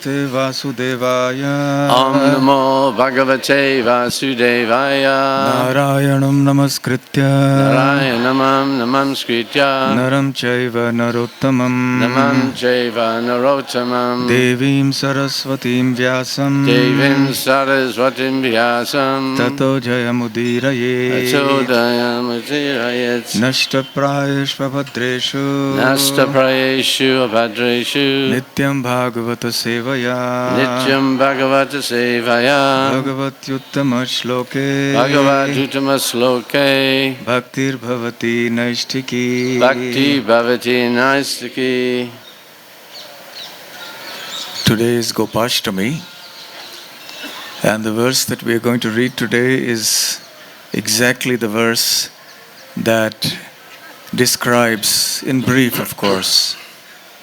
Bhagavate Vasudevaya. Om Namo Bhagavate Vasudevaya. Narayanam Namaskritya. Narayanam Namaskritya. Naram Chaiva Narottamam. Namam Chaiva Narottamam. Devim Saraswatim Vyasam. Devim Saraswatim Vyasam. Tato Jayamudiraye. Tato Jayamudiraye. Nashta Prayeshva Bhadreshu. Nasta Prayeshu Abhadreshu. Nityam Bhagavata Sevaya. Nityam Bhagavata Sevaya. Bhagavatyuttama Shloke. Bhagavad-Gita Sloke. Bhaktir Bhavati Naishtiki. Bhakti Bhavati Naistaki. Today is Gopashtami, and the verse that we are going to read today is exactly the verse that describes, in brief of course,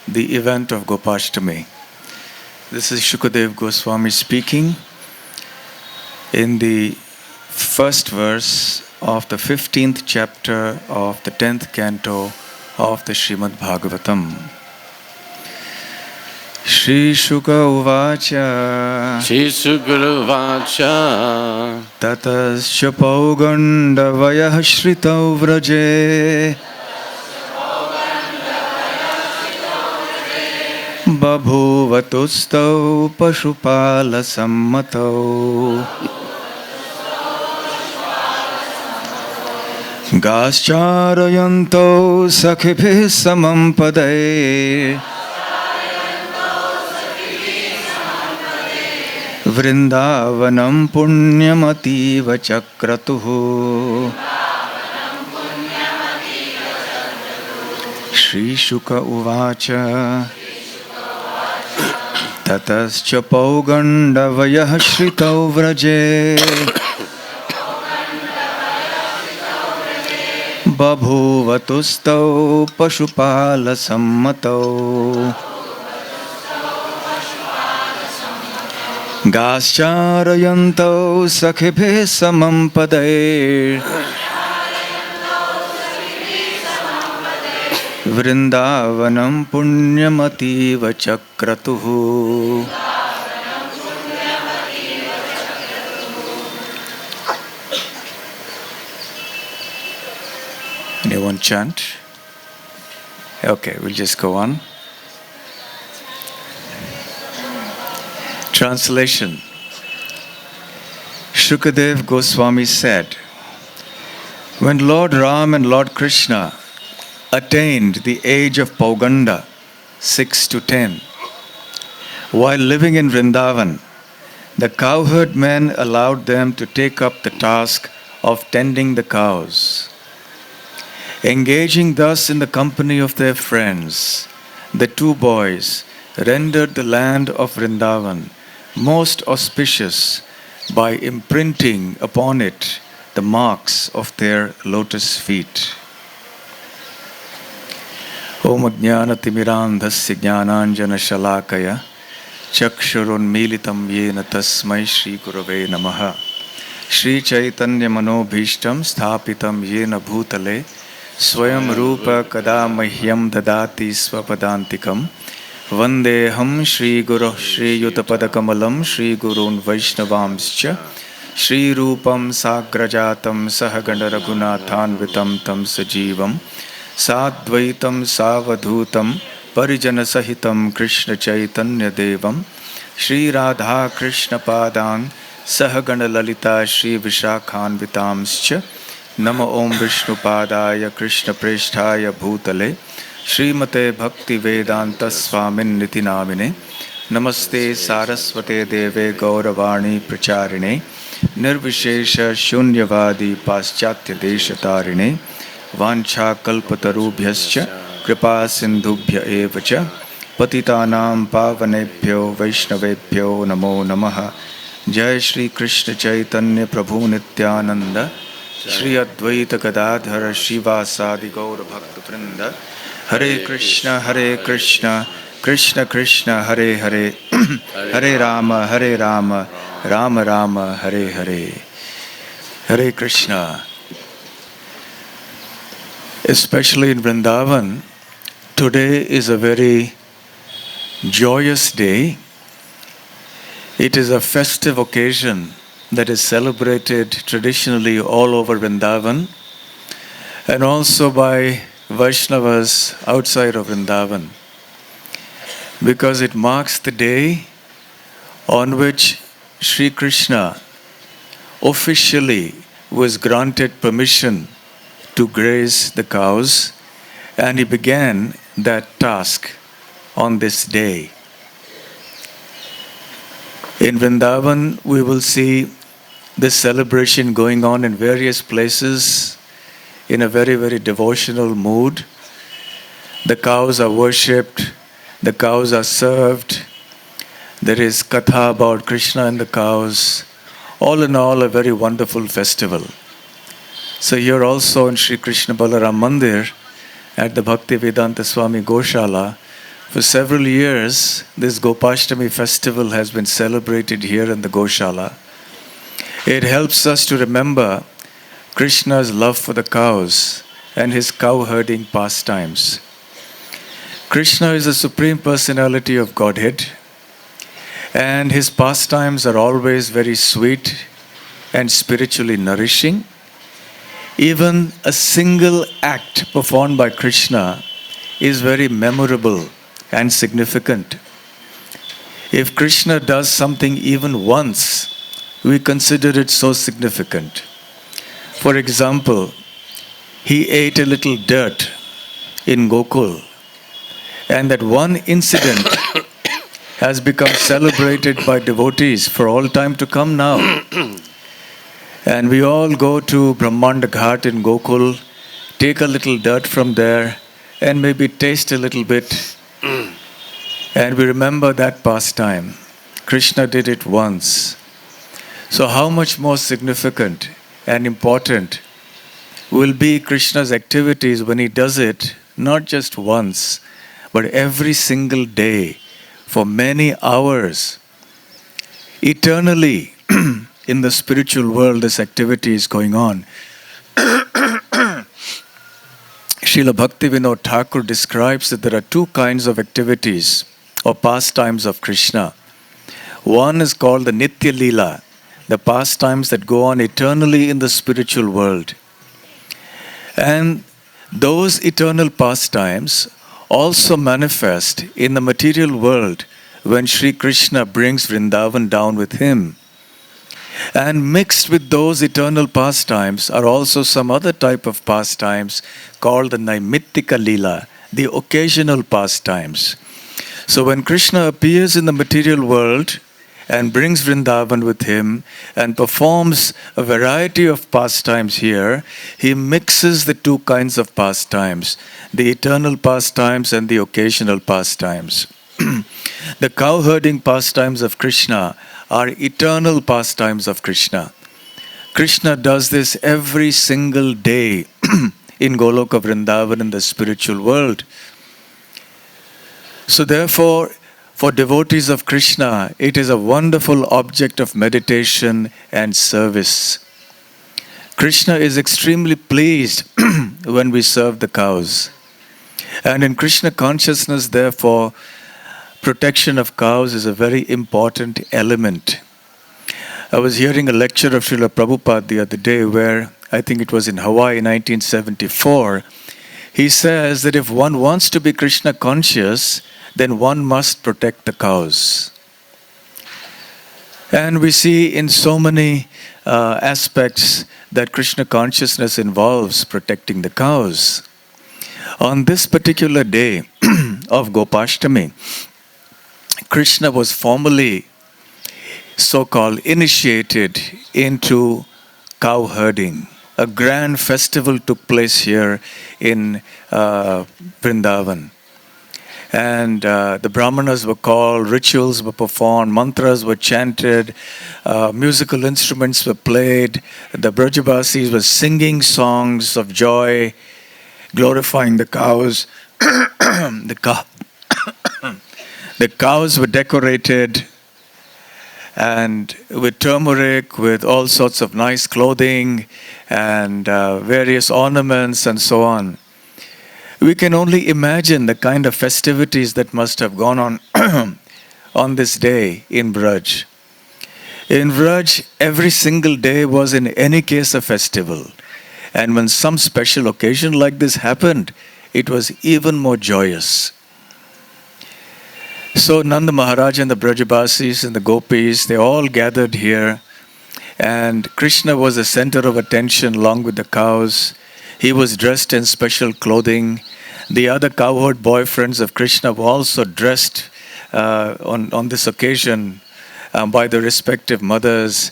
the event of Gopashtami. This is Shukadev Goswami speaking in the first verse of the 15th chapter of the 10th canto of the Srimad Bhagavatam. Shri Shuka Uvacha. Shri Sukara Vacha. Tatasya Paugandavayah Shritau Vraje. Babhuvatustau Pashupala Sammatau. Gascharayanto Sakhibhi Samam Padai. Vrindavanam Punyamativa Chakratuhu. Shri Shuka Uvacha. Tatascha Paugandavayah Shritau Vraje. Babhuvatustau Pashupala Sammatau. Gascharayanto Sakhibhi Samam Padai. Vrindavanam Punyamativa Chakratuhu. Anyone chant? Okay, we'll just go on. Translation. Shukadev Goswami said, when Lord Ram and Lord Krishna attained the age of Pauganda, 6 to 10, while living in Vrindavan, the cowherd men allowed them to take up the task of tending the cows. Engaging thus in the company of their friends, the two boys rendered the land of Vrindavan most auspicious by imprinting upon it the marks of their lotus feet. Om Ajnana Timirandhasya Jnananjana Shalakaya Chakshurun Militam Yena Tasmai Shri Gurave Namaha Shri Chaitanya Manobhishtam Sthapitam Yena Bhutale Swayam Rupa Kada Mahyam Dadati Swapadantikam Vandeham Shri Guru Shri Yutapadakamalam Shri Gurun Vaishnavamscha Shri Rupam Sagrajatam Sahagana Raghunathanvitam Tam Sajivam Sadvaitam Savadhutam Parijana Sahitam Krishna Chaitanya Devam Shri Radha Krishna Padang Sahagana Lalita Shri Vishakhanvitamscha Nama Om Vishnu Padaya Krishna Presthaya Bhutale Srimate Bhakti Vedanta Swamin Niti Namine Namaste Saraswate Deve Gauravani Pracharine Nirvishesha Shunyavadi Paschatya Deshatarine Vancha Kalpatarubhyascha Kripa Sindhubhya Evacha Patitanam Pavanebhyo Vaishnavebhyo Namo Namaha Jai Shri Krishna Chaitanya Prabhu Nityananda Shri Advaita Gadadhara Shivasadi Gaura Bhakta Vrinda Hare Krishna Krishna Krishna Hare Hare Hare Rama Rama Rama Hare Hare. Hare Krishna. Especially in Vrindavan, today is a very joyous day It is a festive occasion that is celebrated traditionally all over Vrindavan and also by Vaishnavas outside of Vrindavan, because it marks the day on which Sri Krishna officially was granted permission to graze the cows, and he began that task on this day. In Vrindavan, we will see this celebration going on in various places in a very, very devotional mood. The cows are worshipped, the cows are served, there is katha about Krishna and the cows. All in all, a very wonderful festival. So here also in Sri Krishna Balaram Mandir at the Bhakti-Vedanta Swami Goshala, for several years, this Gopashtami festival has been celebrated here in the Goshala. It helps us to remember Krishna's love for the cows and his cow-herding pastimes. Krishna is the Supreme Personality of Godhead, and his pastimes are always very sweet and spiritually nourishing. Even a single act performed by Krishna is very memorable and significant. If Krishna does something even once, we consider it so significant. For example, he ate a little dirt in Gokul, and that one incident has become celebrated by devotees for all time to come now. And we all go to Brahmanda Ghat in Gokul, take a little dirt from there, and maybe taste a little bit. And we remember that pastime. Krishna did it once. So how much more significant and important will be Krishna's activities when he does it not just once, but every single day for many hours. Eternally in the spiritual world, this activity is going on. Srila Bhaktivinoda Thakur describes that there are two kinds of activities or pastimes of Krishna. One is called the Nitya Leela, the pastimes that go on eternally in the spiritual world. And those eternal pastimes also manifest in the material world when Sri Krishna brings Vrindavan down with him. And mixed with those eternal pastimes are also some other type of pastimes called the Naimittika Leela, the occasional pastimes. So when Krishna appears in the material world and brings Vrindavan with him and performs a variety of pastimes here, he mixes the two kinds of pastimes, the eternal pastimes and the occasional pastimes. The cow-herding pastimes of Krishna are eternal pastimes of Krishna. Krishna does this every single day in Goloka Vrindavan in the spiritual world. So therefore, for devotees of Krishna, it is a wonderful object of meditation and service. Krishna is extremely pleased when we serve the cows. And in Krishna consciousness, therefore, protection of cows is a very important element. I was hearing a lecture of Srila Prabhupada the other day where, I think it was in Hawaii in 1974, he says that if one wants to be Krishna conscious, then one must protect the cows. And we see in so many aspects that Krishna consciousness involves protecting the cows. On this particular day of Gopashtami, Krishna was formally so-called initiated into cow herding. A grand festival took place here in Vrindavan. And the Brahmanas were called, rituals were performed, mantras were chanted, musical instruments were played, the Brajabasis were singing songs of joy, glorifying the cows. The cows were decorated and with turmeric, with all sorts of nice clothing and various ornaments and so on. We can only imagine the kind of festivities that must have gone on on this day in Braj. In Vraj, every single day was in any case a festival. And when some special occasion like this happened, it was even more joyous. So Nanda Maharaj and the Brajabasis and the Gopis, they all gathered here. And Krishna was the center of attention along with the cows. He was dressed in special clothing. The other cowherd boyfriends of Krishna were also dressed on this occasion by their respective mothers.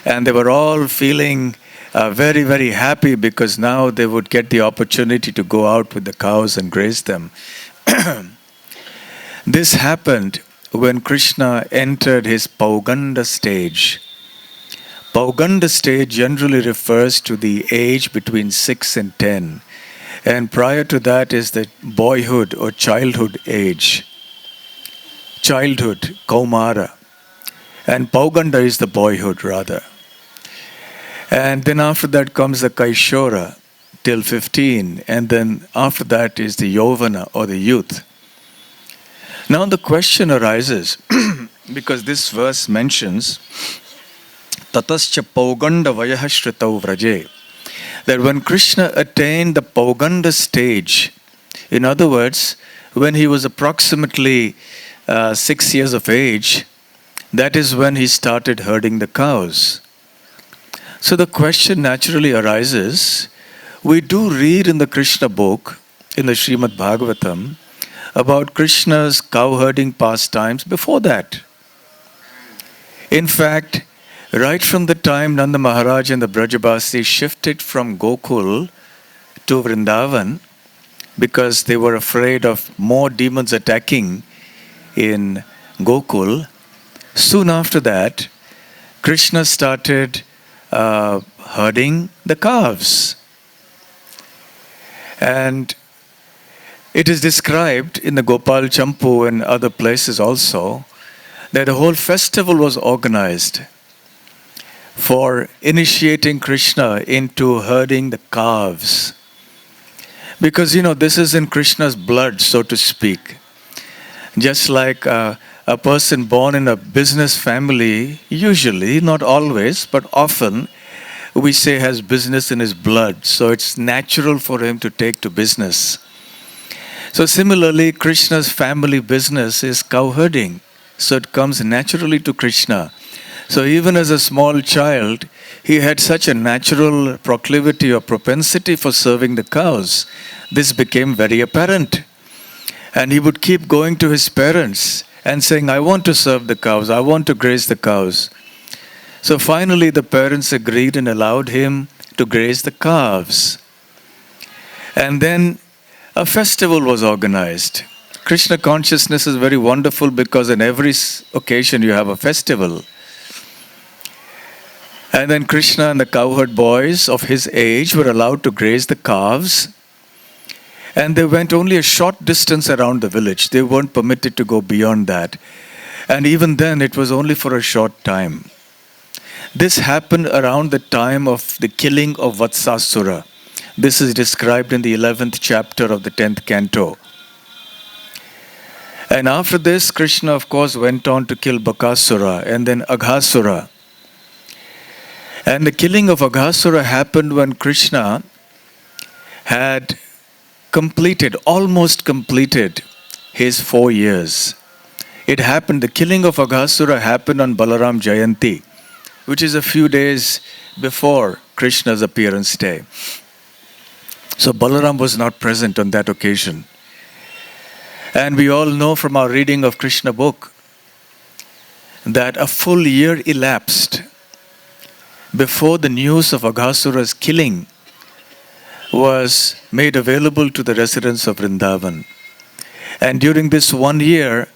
And they were all feeling very, very happy because now they would get the opportunity to go out with the cows and graze them. This happened when Krishna entered his Pauganda stage. Pauganda stage generally refers to the age between 6 and 10. And prior to that is the boyhood or childhood age. Childhood, Kaumara. And Pauganda is the boyhood rather. And then after that comes the Kaishora till 15. And then after that is the Yovana or the youth. Now the question arises, because this verse mentions Tatascha Pauganda Vayaha Shritau Vraje, that when Krishna attained the Pauganda stage, in other words, when he was approximately 6 years of age, that is when he started herding the cows. So the question naturally arises, we do read in the Krishna book, in the Srimad Bhagavatam, about Krishna's cow herding pastimes before that. In fact, right from the time Nanda Maharaj and the Brajabasi shifted from Gokul to Vrindavan, because they were afraid of more demons attacking in Gokul, soon after that, Krishna started herding the calves. And it is described in the Gopal Champu and other places also that a whole festival was organized for initiating Krishna into herding the calves. Because, this is in Krishna's blood, so to speak. Just like a person born in a business family, usually, not always, but often, we say has business in his blood. So it's natural for him to take to business. So similarly, Krishna's family business is cow herding. So it comes naturally to Krishna. So even as a small child, he had such a natural proclivity or propensity for serving the cows. This became very apparent. And he would keep going to his parents and saying, I want to serve the cows, I want to graze the cows. So finally the parents agreed and allowed him to graze the calves. And then a festival was organized. Krishna consciousness is very wonderful because in every occasion you have a festival. And then Krishna and the cowherd boys of his age were allowed to graze the calves. And they went only a short distance around the village. They weren't permitted to go beyond that. And even then it was only for a short time. This happened around the time of the killing of Vatsasura. This is described in the 11th chapter of the 10th canto. And after this, Krishna, of course, went on to kill Bakasura and then Aghasura. And the killing of Aghasura happened when Krishna had almost completed his 4 years. The killing of Aghasura happened on Balaram Jayanti, which is a few days before Krishna's appearance day. So Balaram was not present on that occasion. And we all know from our reading of Krishna book that a full year elapsed before the news of Aghasura's killing was made available to the residents of Vrindavan. And during this 1 year,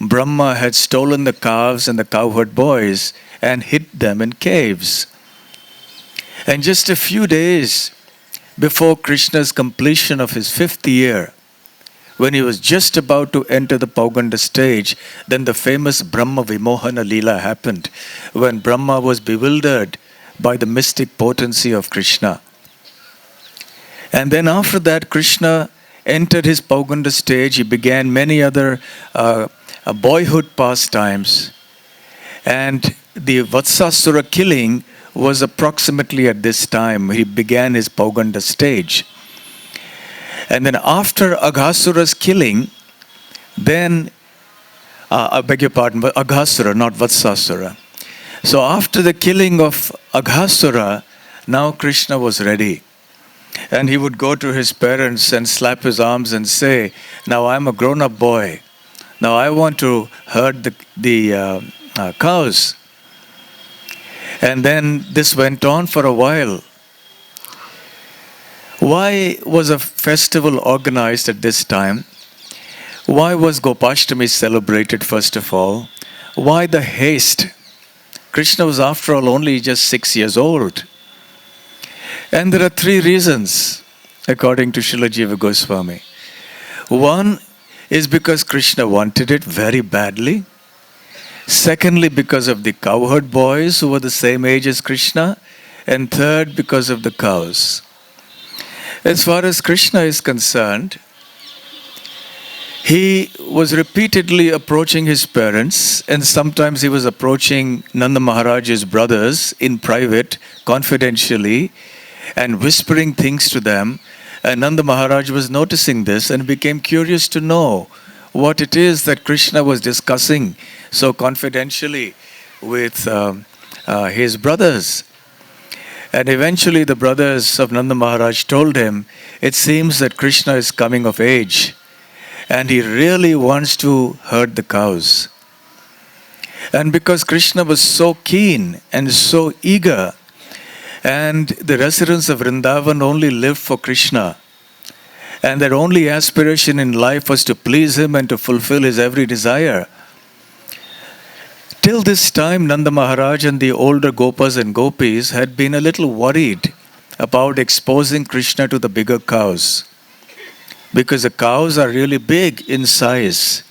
Brahma had stolen the calves and the cowherd boys and hid them in caves. And just a few days before Krishna's completion of his 5th year, when he was just about to enter the Pauganda stage, then the famous Brahma Vimohana Leela happened, when Brahma was bewildered by the mystic potency of Krishna. And then after that, Krishna entered his Pauganda stage. He began many other boyhood pastimes. And the Vatsasura killing was approximately at this time. He began his Pauganda stage. And then after Aghasura's killing, then, I beg your pardon, Aghasura, not Vatsasura. So after the killing of Aghasura, now Krishna was ready. And he would go to his parents and slap his arms and say, now I'm a grown-up boy. Now I want to herd the cows. And then this went on for a while. Why was a festival organized at this time? Why was Gopashtami celebrated first of all? Why the haste? Krishna was after all only just 6 years old. And there are 3 reasons, according to Srila Jiva Goswami. One is because Krishna wanted it very badly. Secondly, because of the cowherd boys who were the same age as Krishna. And third, because of the cows. As far as Krishna is concerned, he was repeatedly approaching his parents, and sometimes he was approaching Nanda Maharaj's brothers in private, confidentially, and whispering things to them. And Nanda Maharaj was noticing this and became curious to know what it is that Krishna was discussing so confidentially with his brothers. And eventually the brothers of Nanda Maharaj told him, it seems that Krishna is coming of age and he really wants to herd the cows. And because Krishna was so keen and so eager, and the residents of Vrindavan only lived for Krishna, and their only aspiration in life was to please him and to fulfill his every desire. Till this time, Nanda Maharaj and the older Gopas and Gopis had been a little worried about exposing Krishna to the bigger cows. Because the cows are really big in size.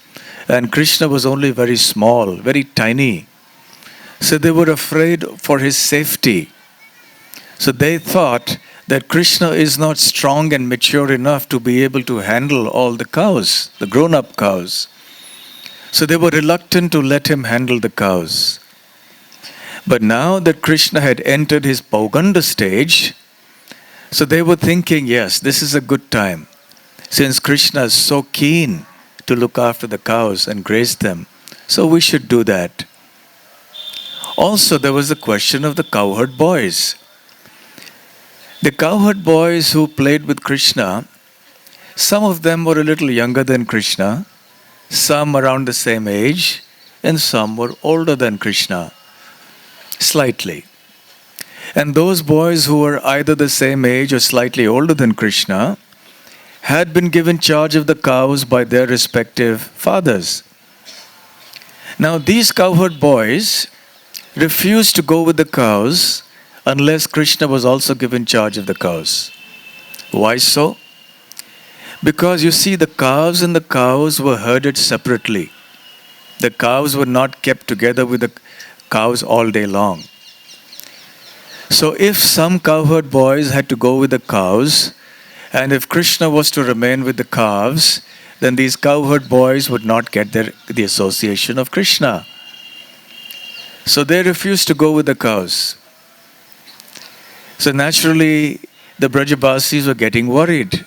And Krishna was only very small, very tiny. So they were afraid for his safety. So they thought that Krishna is not strong and mature enough to be able to handle all the cows, the grown-up cows. So they were reluctant to let him handle the cows. But now that Krishna had entered his Pauganda stage, so they were thinking, yes, this is a good time. Since Krishna is so keen to look after the cows and graze them, so we should do that. Also, there was the question of the cowherd boys. The cowherd boys who played with Krishna, some of them were a little younger than Krishna, some around the same age, and some were older than Krishna, slightly. And those boys who were either the same age or slightly older than Krishna had been given charge of the cows by their respective fathers. Now these cowherd boys refused to go with the cows unless Krishna was also given charge of the cows. Why so? Because you see, the calves and the cows were herded separately. The cows were not kept together with the cows all day long. So if some cowherd boys had to go with the cows, and if Krishna was to remain with the calves, then these cowherd boys would not get the association of Krishna. So they refused to go with the cows. So naturally, the Brajabasis were getting worried.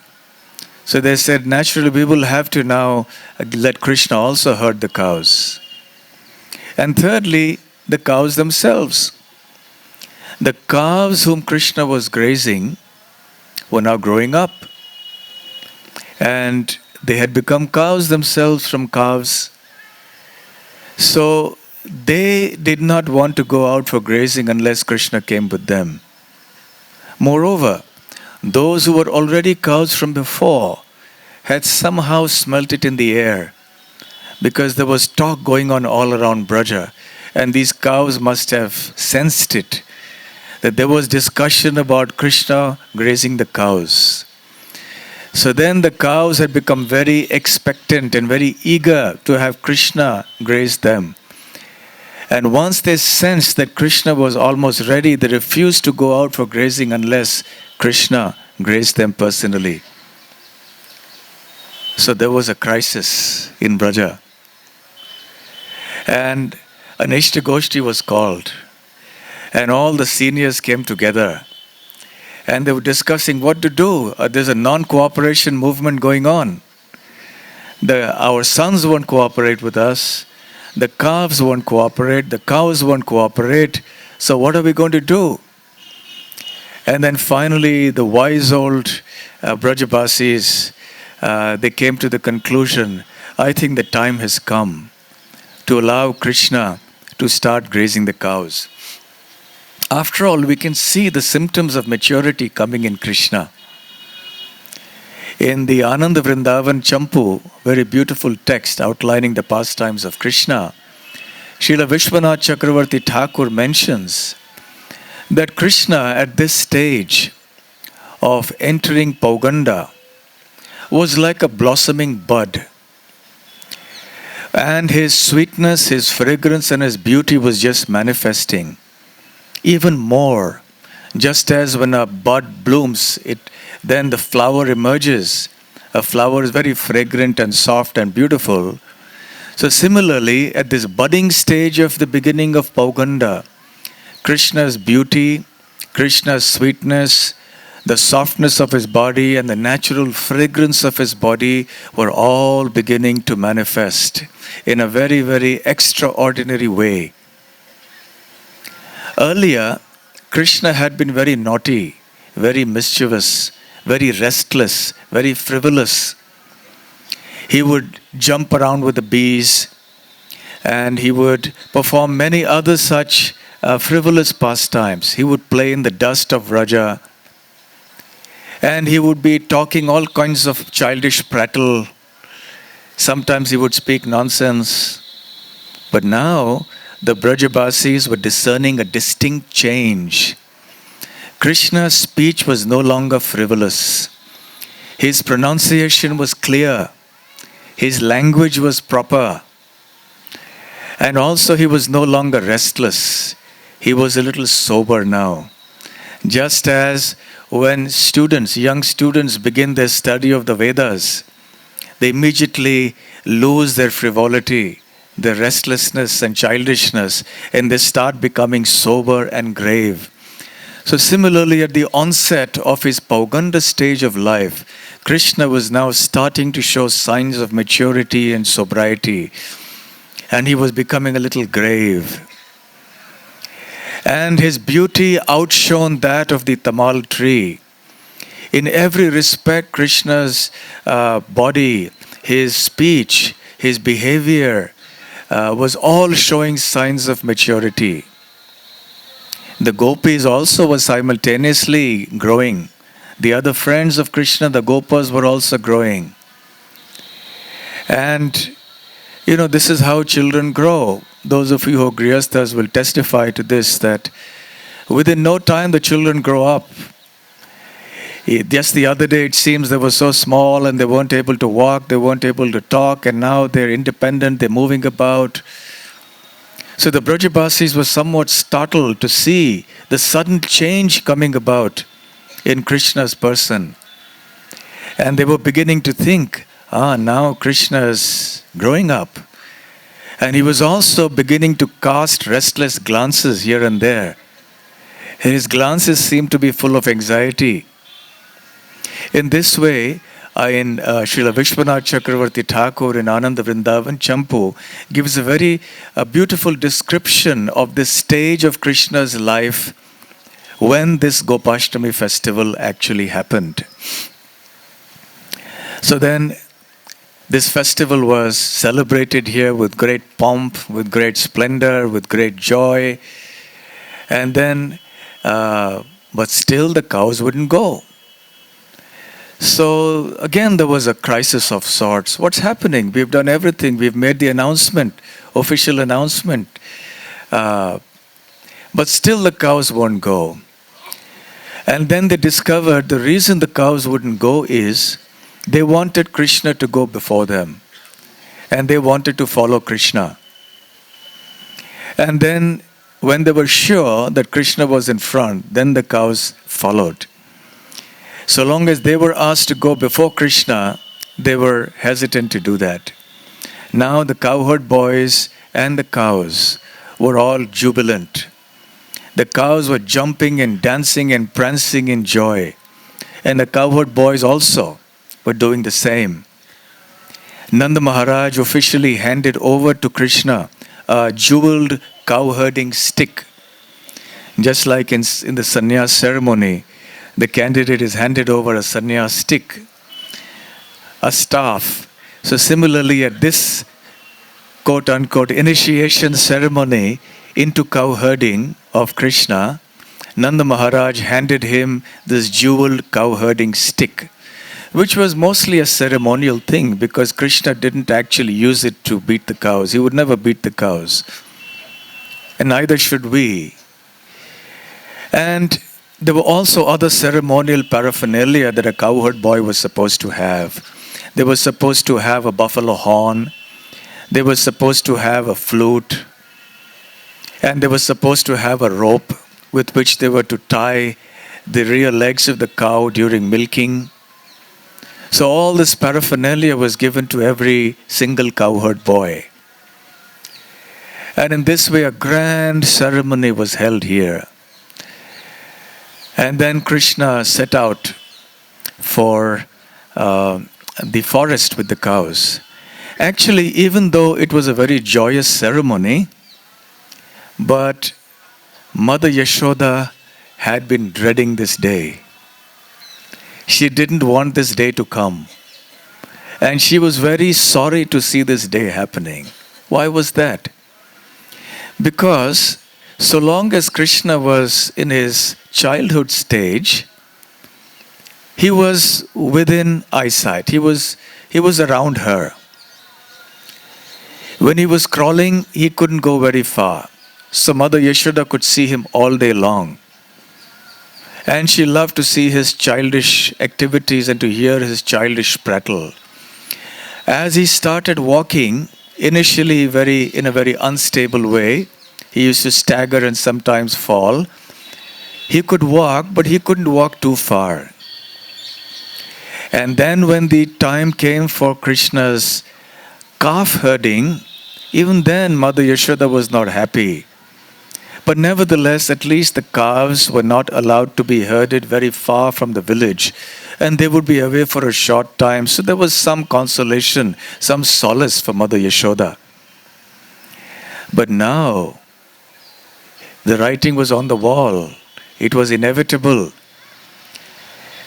So they said, naturally, we will have to now let Krishna also herd the cows. And thirdly, the cows themselves. The calves whom Krishna was grazing were now growing up. And they had become cows themselves from calves. So they did not want to go out for grazing unless Krishna came with them. Moreover, those who were already cows from before had somehow smelt it in the air, because there was talk going on all around Braja, and these cows must have sensed it, that there was discussion about Krishna grazing the cows. So then the cows had become very expectant and very eager to have Krishna graze them. And once they sensed that Krishna was almost ready, they refused to go out for grazing unless Krishna grazed them personally. So there was a crisis in Braja. And an Ishtagoshti was called, and all the seniors came together, and they were discussing what to do. There's a non-cooperation movement going on. Our sons won't cooperate with us. The calves won't cooperate. The cows won't cooperate. So what are we going to do? And then finally, the wise old Brajabasis, they came to the conclusion, I think the time has come to allow Krishna to start grazing the cows. After all, we can see the symptoms of maturity coming in Krishna. In the Ananda Vrindavan Champu, very beautiful text outlining the pastimes of Krishna, Srila Vishwanath Chakravarti Thakur mentions that Krishna at this stage of entering Pauganda was like a blossoming bud. And his sweetness, his fragrance and his beauty was just manifesting. Even more, just as when a bud blooms, then the flower emerges. A flower is very fragrant and soft and beautiful. So similarly, at this budding stage of the beginning of Pauganda, Krishna's beauty, Krishna's sweetness, the softness of his body and the natural fragrance of his body were all beginning to manifest in a very, very extraordinary way. Earlier, Krishna had been very naughty, very mischievous, very restless, very frivolous. He would jump around with the bees, and he would perform many other such frivolous pastimes. He would play in the dust of Raja, and he would be talking all kinds of childish prattle. Sometimes he would speak nonsense. But now, the Brajabasis were discerning a distinct change. Krishna's speech was no longer frivolous. His pronunciation was clear. His language was proper. And also he was no longer restless. He was a little sober now. Just as when young students begin their study of the Vedas, they immediately lose their frivolity, their restlessness and childishness, and they start becoming sober and grave. So similarly, at the onset of his Pauganda stage of life, Krishna was now starting to show signs of maturity and sobriety, and he was becoming a little grave. And his beauty outshone that of the tamal tree. In every respect, Krishna's body, his speech, his behavior was all showing signs of maturity. The gopis also were simultaneously growing. The other friends of Krishna, the gopas, were also growing. And, this is how children grow. Those of you who are grihasthas will testify to this, that within no time the children grow up. Just the other day it seems they were so small and they weren't able to walk, they weren't able to talk, and now they're independent, they're moving about. So the Brajabasis were somewhat startled to see the sudden change coming about in Krishna's person. And they were beginning to think, now Krishna is growing up. And he was also beginning to cast restless glances here and there. His glances seemed to be full of anxiety. In this way, in Srila Vishwanath Chakravarti Thakur in Ananda Vrindavan Champu gives a very beautiful description of this stage of Krishna's life when this Gopashtami festival actually happened. So then, this festival was celebrated here with great pomp, with great splendor, with great joy. And then, but still the cows wouldn't go. So again, there was a crisis of sorts. What's happening? We've done everything. We've made the announcement, official announcement. But still the cows won't go. And then they discovered the reason the cows wouldn't go is they wanted Krishna to go before them. And they wanted to follow Krishna. And then when they were sure that Krishna was in front, then the cows followed. So long as they were asked to go before Krishna, they were hesitant to do that. Now the cowherd boys and the cows were all jubilant. The cows were jumping and dancing and prancing in joy. And the cowherd boys also were doing the same. Nanda Maharaj officially handed over to Krishna a jeweled cowherding stick. Just like in the sannyas ceremony, the candidate is handed over a sannyas stick, a staff. So similarly at this quote-unquote initiation ceremony into cowherding of Krishna, Nanda Maharaj handed him this jeweled cowherding stick, which was mostly a ceremonial thing because Krishna didn't actually use it to beat the cows. He would never beat the cows. And neither should we. And there were also other ceremonial paraphernalia that a cowherd boy was supposed to have. They were supposed to have a buffalo horn. They were supposed to have a flute. And they were supposed to have a rope with which they were to tie the rear legs of the cow during milking. So all this paraphernalia was given to every single cowherd boy. And in this way a grand ceremony was held here. And then Krishna set out for the forest with the cows. Actually, even though it was a very joyous ceremony, but Mother Yashoda had been dreading this day. She didn't want this day to come. And she was very sorry to see this day happening. Why was that? Because so long as Krishna was in his childhood stage, he was within eyesight. He was around her. When he was crawling, he couldn't go very far. So Mother Yashoda could see him all day long. And she loved to see his childish activities and to hear his childish prattle. As he started walking, initially in a very unstable way, he used to stagger and sometimes fall. He could walk, but he couldn't walk too far. And then when the time came for Krishna's calf herding, even then Mother Yashoda was not happy. But nevertheless, at least the calves were not allowed to be herded very far from the village. And they would be away for a short time. So there was some consolation, some solace for Mother Yashoda. But now, the writing was on the wall. It was inevitable.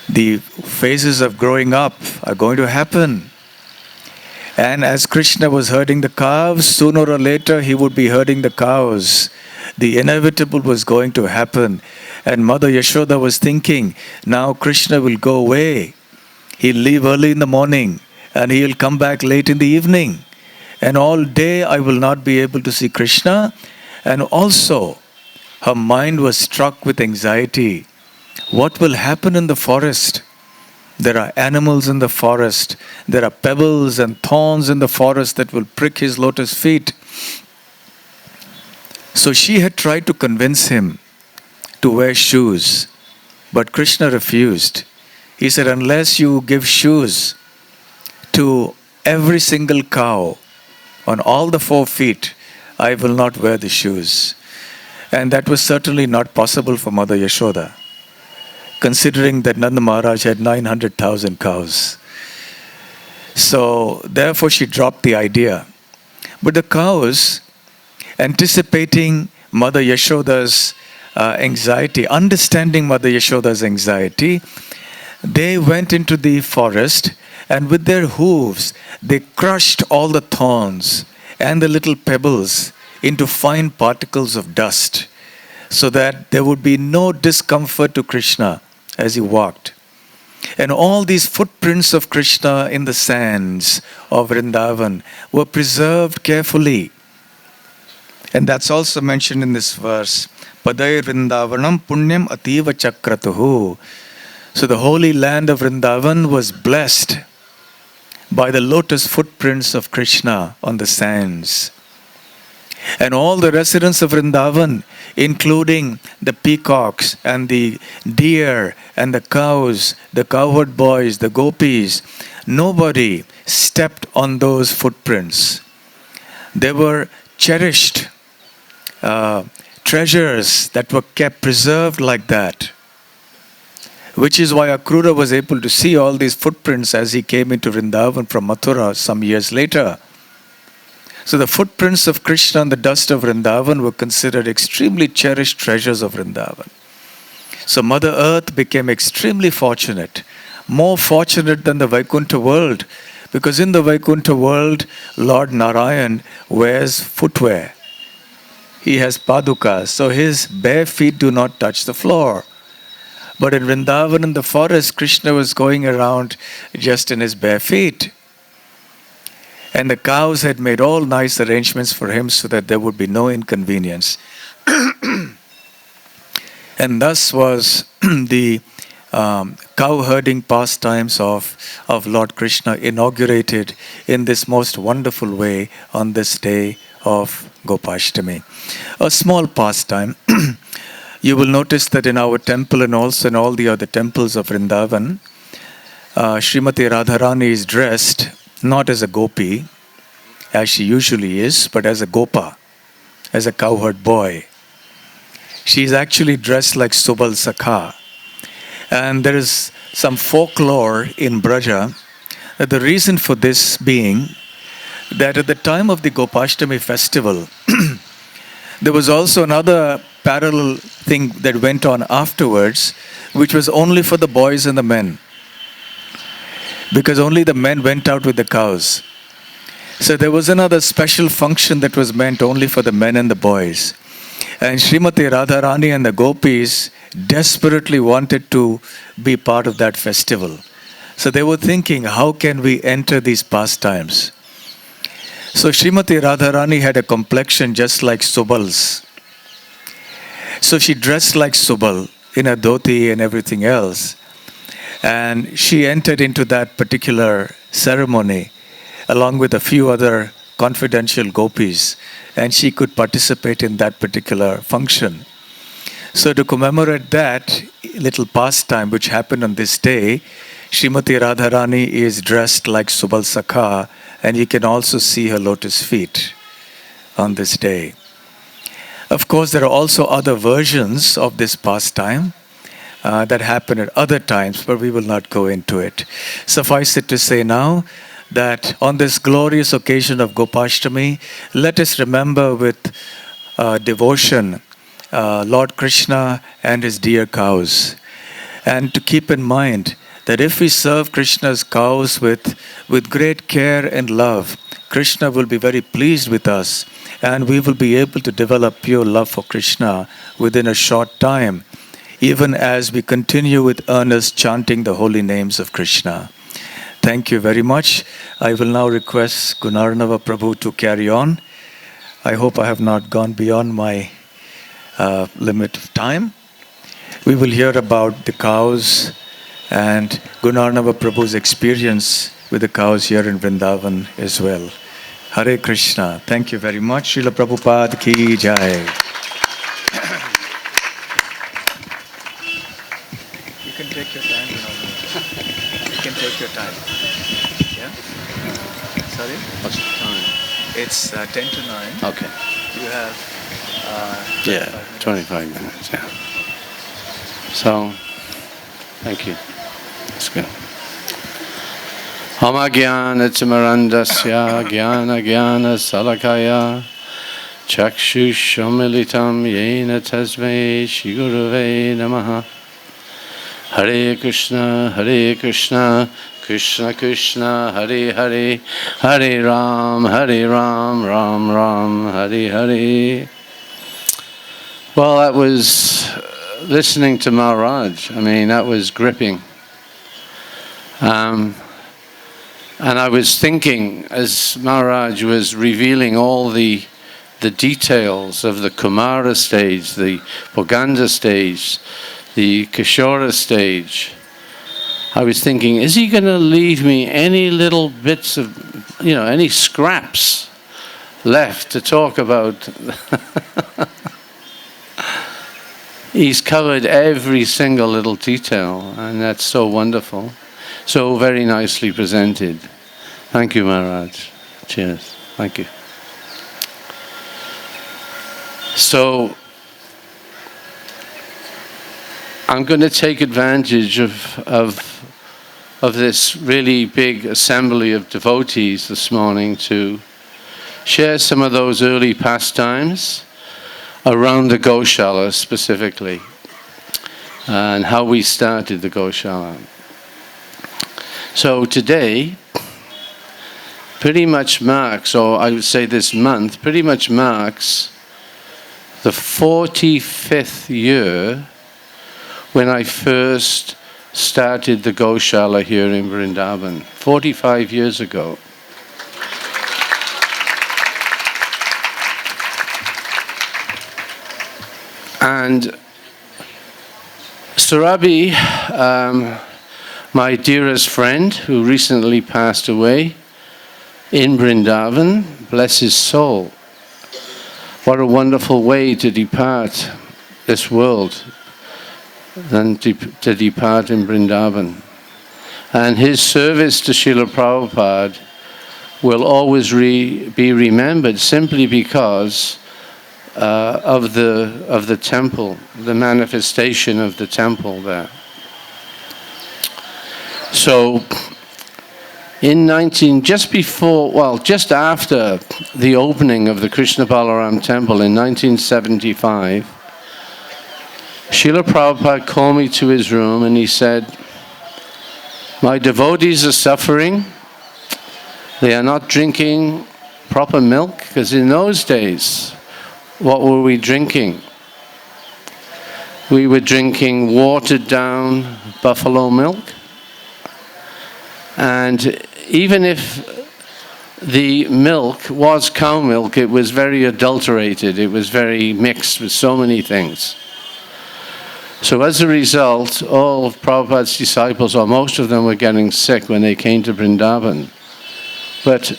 The phases of growing up are going to happen. And as Krishna was herding the calves, sooner or later he would be herding the cows. The inevitable was going to happen. And Mother Yashoda was thinking, now Krishna will go away. He'll leave early in the morning and he'll come back late in the evening. And all day I will not be able to see Krishna. And also, her mind was struck with anxiety. What will happen in the forest? There are animals in the forest. There are pebbles and thorns in the forest that will prick his lotus feet. So she had tried to convince him to wear shoes. But Krishna refused. He said, unless you give shoes to every single cow on all the 4 feet, I will not wear the shoes. And that was certainly not possible for Mother Yashoda, considering that Nanda Maharaj had 900,000 cows. So therefore she dropped the idea. But the cows, anticipating Mother Yashoda's anxiety, understanding Mother Yashoda's anxiety, they went into the forest and with their hooves, they crushed all the thorns and the little pebbles into fine particles of dust so that there would be no discomfort to Krishna as he walked. And all these footprints of Krishna in the sands of Vrindavan were preserved carefully. And that's also mentioned in this verse. Padai Vrindavanam punyam ativa chakratuhu. So the holy land of Vrindavan was blessed by the lotus footprints of Krishna on the sands. And all the residents of Vrindavan, including the peacocks and the deer and the cows, the cowherd boys, the gopis, nobody stepped on those footprints. They were cherished treasures that were kept preserved like that. Which is why Akrura was able to see all these footprints as he came into Vrindavan from Mathura some years later. So the footprints of Krishna on the dust of Vrindavan were considered extremely cherished treasures of Vrindavan. So Mother Earth became extremely fortunate, more fortunate than the Vaikuntha world, because in the Vaikuntha world, Lord Narayan wears footwear. He has padukas, so his bare feet do not touch the floor. But in Vrindavan, in the forest, Krishna was going around just in his bare feet. And the cows had made all nice arrangements for him so that there would be no inconvenience. And thus was the cow herding pastimes of Lord Krishna inaugurated in this most wonderful way on this day of Gopashtami. A small pastime. You will notice that in our temple and also in all the other temples of Vrindavan, Srimati Radharani is dressed not as a gopi, as she usually is, but as a gopa, as a cowherd boy. She is actually dressed like Subal Sakha. And there is some folklore in Braja that the reason for this being that at the time of the Gopashtami festival, there was also another parallel thing that went on afterwards, which was only for the boys and the men. Because only the men went out with the cows. So there was another special function that was meant only for the men and the boys. And Srimati Radharani and the gopis desperately wanted to be part of that festival. So they were thinking, how can we enter these pastimes? So Srimati Radharani had a complexion just like Subal's. So she dressed like Subal in a dhoti and everything else. And she entered into that particular ceremony along with a few other confidential gopis. And she could participate in that particular function. So to commemorate that little pastime which happened on this day, Srimati Radharani is dressed like Subal Sakha, and you can also see her lotus feet on this day. Of course, there are also other versions of this pastime that happen at other times, but we will not go into it. Suffice it to say now that on this glorious occasion of Gopashtami, let us remember with devotion Lord Krishna and his dear cows. And to keep in mind that if we serve Krishna's cows with great care and love, Krishna will be very pleased with us, and we will be able to develop pure love for Krishna within a short time, even as we continue with earnest chanting the holy names of Krishna. Thank you very much. I will now request Gunarnava Prabhu to carry on. I hope I have not gone beyond my limit of time. We will hear about the cows and Gunarnava Prabhu's experience with the cows here in Vrindavan as well. Hare Krishna. Thank you very much. Srila Prabhupada ki jai. You can take your time, Gunarnava. You can take your time. Yeah? Sorry? What's the time? It's 10 to 9. Okay. You have 25 minutes, yeah. So, thank you. That's good. Amagyan Timarandasya Gyana Gyana Salakaya Chakshushamilitam Yena Tasmai Shiguruve Namaha. Hare Krishna, Krishna Krishna, Hare Hare, Hare Ram, Ram Ram, Hare Hare. Well, that was listening to Maharaj. I mean, that was gripping. And I was thinking, as Maharaj was revealing all the details of the Kumara stage, the Boganda stage, the Kishora stage, I was thinking, is he going to leave me any little bits of, any scraps left to talk about? He's covered every single little detail, and that's so wonderful. So very nicely presented. Thank you, Maharaj. Cheers. Thank you. So I'm going to take advantage of this really big assembly of devotees this morning to share some of those early pastimes around the Goshala specifically, and how we started the Goshala. So today pretty much marks, or I would say this month, pretty much marks the 45th year when I first started the Goshala here in Vrindavan, 45 years ago. And Surabi, my dearest friend, who recently passed away in Vrindavan, bless his soul. What a wonderful way to depart this world than to depart in Vrindavan. And his service to Srila Prabhupada will always be remembered simply because of the temple, the manifestation of the temple there. So just after the opening of the Krishna Balaram temple in 1975, Srila Prabhupada called me to his room and he said, "My devotees are suffering. They are not drinking proper milk," because in those days, what were we drinking? We were drinking watered down buffalo milk. And even if the milk was cow milk, it was very adulterated. It was very mixed with so many things. So as a result, all of Prabhupada's disciples, or most of them, were getting sick when they came to Vrindavan. But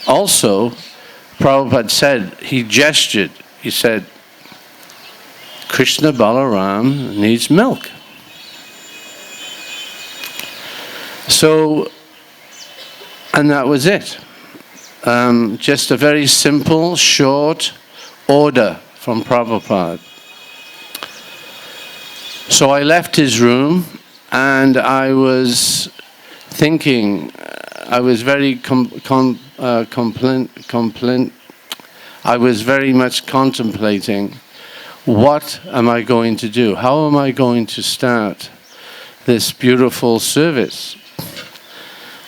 also, Prabhupada said, he gestured, he said, "Krishna Balaram needs milk." So, and that was it. Just a very simple, short order from Prabhupada. So I left his room and I was thinking, I was very I was very much contemplating, what am I going to do? How am I going to start this beautiful service?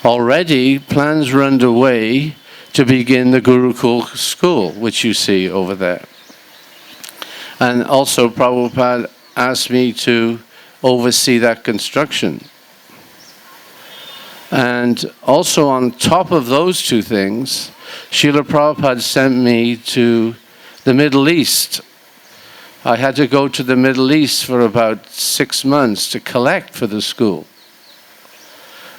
Already plans were underway to begin the Gurukul school, which you see over there. And also Prabhupada asked me to oversee that construction. And also on top of those two things, Srila Prabhupada sent me to the Middle East. I had to go to the Middle East for about 6 months to collect for the school.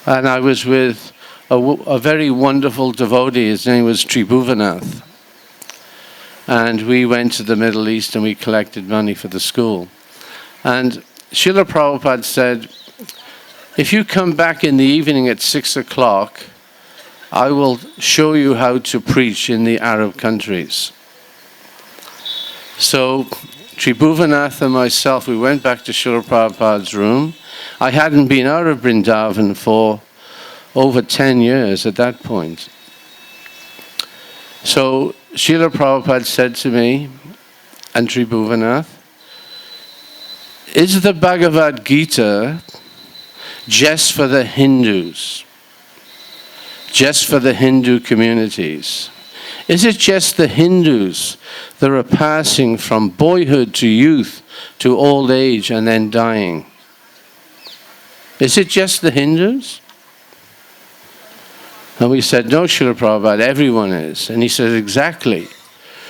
And I was with a very wonderful devotee. His name was Tribhuvanath. And we went to the Middle East and we collected money for the school. And Srila Prabhupada said, "If you come back in the evening at 6 o'clock, I will show you how to preach in the Arab countries." So Tribhuvanath and myself, we went back to Srila Prabhupada's room. I hadn't been out of Vrindavan for over 10 years at that point. So Srila Prabhupada said to me and Tribhuvanath, "Is the Bhagavad-Gita just for the Hindus? Just for the Hindu communities? Is it just the Hindus that are passing from boyhood to youth to old age and then dying? Is it just the Hindus?" And we said, "No, Srila Prabhupada, everyone is." And he said, "Exactly.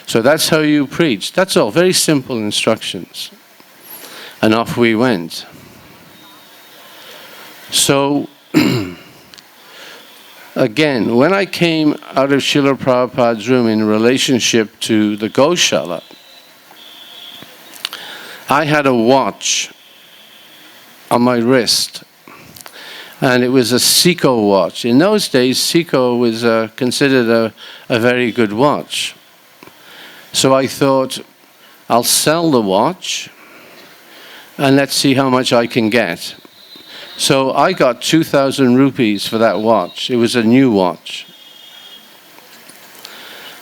So that's how you preach." That's all, very simple instructions. And off we went. So, again, when I came out of Srila Prabhupada's room in relationship to the Goshala, I had a watch on my wrist. And it was a ISKCON watch. In those days, ISKCON was considered a very good watch. So I thought, I'll sell the watch and let's see how much I can get. So I got 2,000 rupees for that watch. It was a new watch.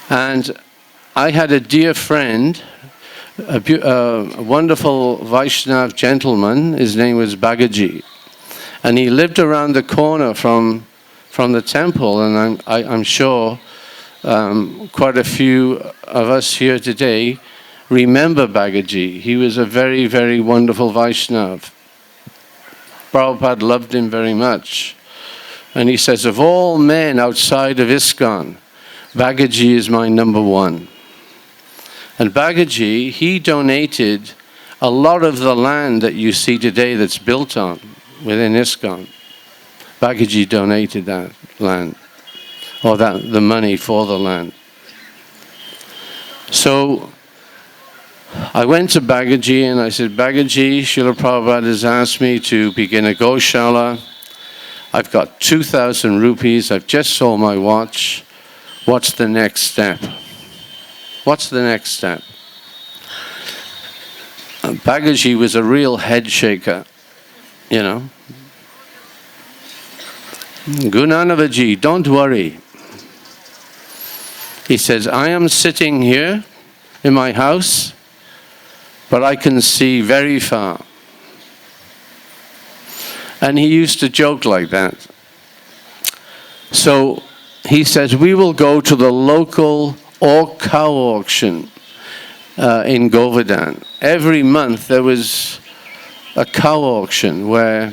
And I had a dear friend, a wonderful Vaishnav gentleman. His name was Bhagaji. And he lived around the corner from the temple. And I'm sure quite a few of us here today remember Bhagaji. He was a very, very wonderful Vaishnav. Prabhupada loved him very much. And he says, of all men outside of ISKCON, Bhagaji is my number one. And Bhagaji, he donated a lot of the land that you see today that's built on within ISKCON. Bhagaji donated that land, or the money for the land. So I went to Bhagaji and I said, Bhagaji, Srila Prabhupada has asked me to begin a Goshala. I've got 2,000 rupees. I've just sold my watch. What's the next step? What's the next step? Bhagaji was a real head shaker, you know. Gunarnava-ji, don't worry. He says, I am sitting here in my house, but I can see very far. And he used to joke like that. So he says, we will go to the local cow auction in Govardhan. Every month there was a cow auction where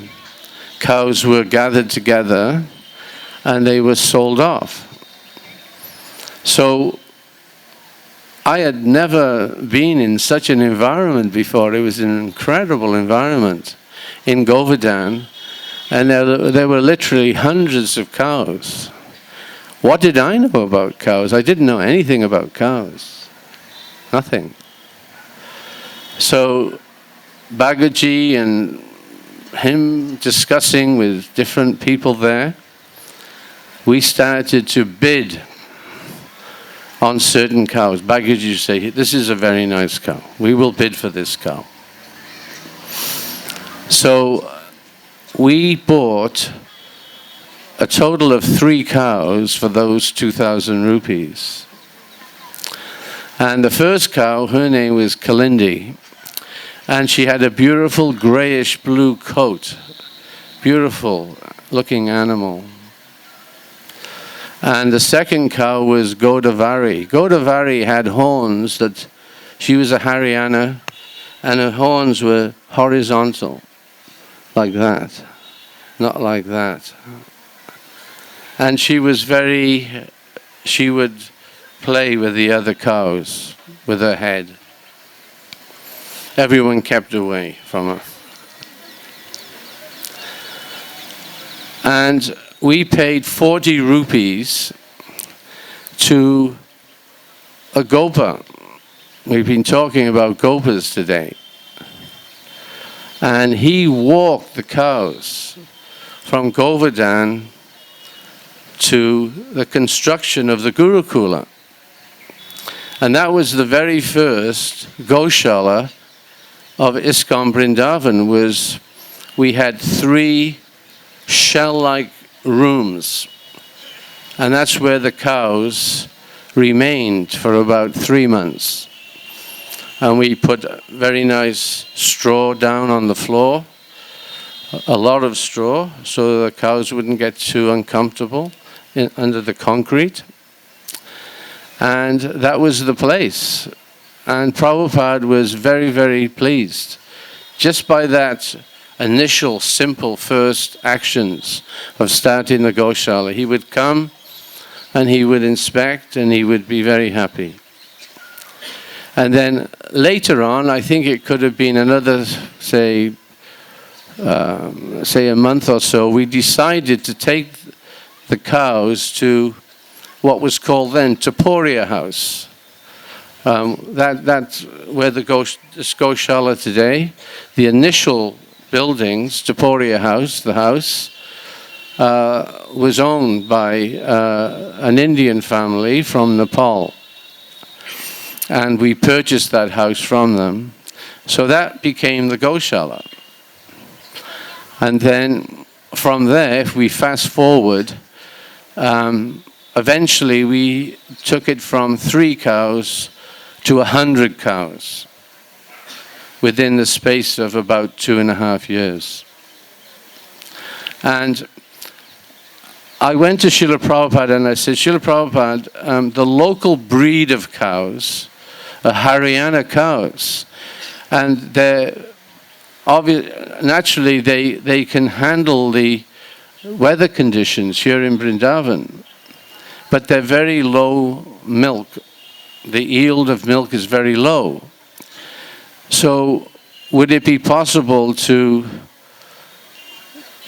cows were gathered together and they were sold off. So I had never been in such an environment before. It was an incredible environment in Govardhan, and there were literally hundreds of cows. What did I know about cows? I didn't know anything about cows. Nothing. So Bhagaji and him discussing with different people there, we started to bid on certain cows. Bhagaji would say, this is a very nice cow. We will bid for this cow. So we bought a total of 3 cows for those 2,000 rupees. And the first cow, her name was Kalindi. And she had a beautiful grayish blue coat. Beautiful looking animal. And the second cow was Godavari. Godavari had horns that, she was a Haryana, and her horns were horizontal, like that, not like that. And she was she would play with the other cows with her head. Everyone kept away from her. And we paid 40 rupees to a gopa. We've been talking about gopas today. And he walked the cows from Govardhan to the construction of the Gurukula. And that was the very first Goshala of ISKCON Vrindavan. We had 3 shell-like rooms, and that's where the cows remained for about 3 months. And we put very nice straw down on the floor, a lot of straw, so the cows wouldn't get too uncomfortable under the concrete. And that was the place. And Prabhupada was very, very pleased. Just by that initial, simple first actions of starting the Goshala, he would come and he would inspect and he would be very happy. And then later on, I think it could have been another, say a month or so, we decided to take the cows to what was called then Taporia House. That's where this Goshala today, the initial buildings, Taporia House, the house, was owned by an Indian family from Nepal. and we purchased that house from them. So that became the Goshala. And then from there, if we fast forward, eventually we took it from 3 cows to 100 cows within the space of about 2.5 years. And I went to Srila Prabhupada and I said, Srila Prabhupada, the local breed of cows are Haryana cows. And they're naturally they can handle the weather conditions here in Vrindavan. But they're very low milk. The yield of milk is very low. So would it be possible to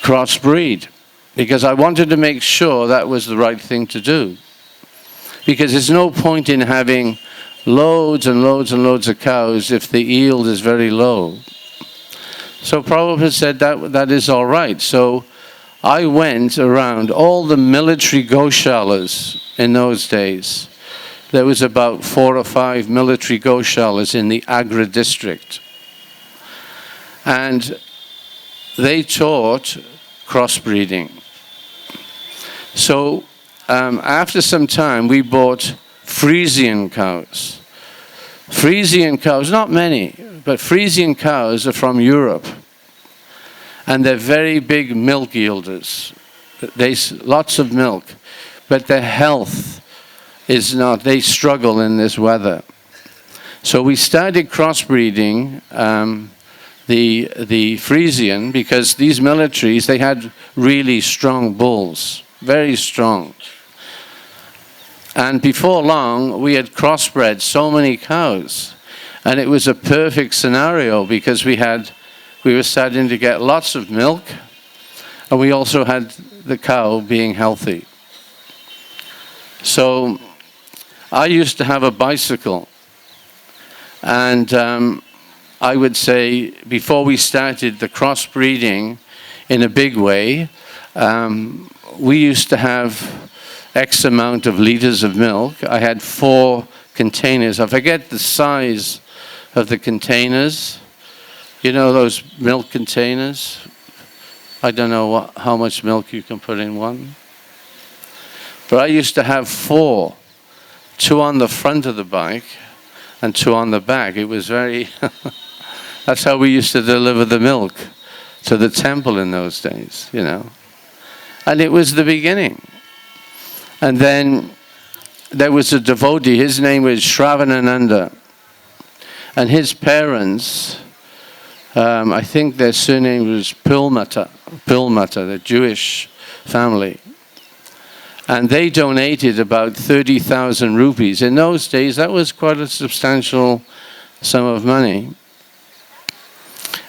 crossbreed? Because I wanted to make sure that was the right thing to do. Because there's no point in having loads and loads and loads of cows if the yield is very low. So Prabhupada said that is all right. So I went around all the military Goshalas in those days. There was about 4 or 5 military Goshalas in the Agra district. And they taught crossbreeding. So after some time, we bought Frisian cows. Frisian cows, not many, but Frisian cows are from Europe. And they're very big milk yielders. Lots of milk. But their health is not, they struggle in this weather. So we started crossbreeding the Frisian, because these militaries, they had really strong bulls, very strong. And before long, we had crossbred so many cows. And it was a perfect scenario because we were starting to get lots of milk, and we also had the cow being healthy. So I used to have a bicycle, and I would say before we started the crossbreeding in a big way, we used to have X amount of liters of milk. I had 4 containers. I forget the size of the containers. You know those milk containers? I don't know how much milk you can put in one. But I used to have 4. 2 on the front of the bike and 2 on the back. It was very... That's how we used to deliver the milk to the temple in those days, you know. And it was the beginning. And then there was a devotee, his name was Shravanananda. And his parents, I think their surname was Pilmata, the Jewish family. And they donated about 30,000 rupees. In those days, that was quite a substantial sum of money.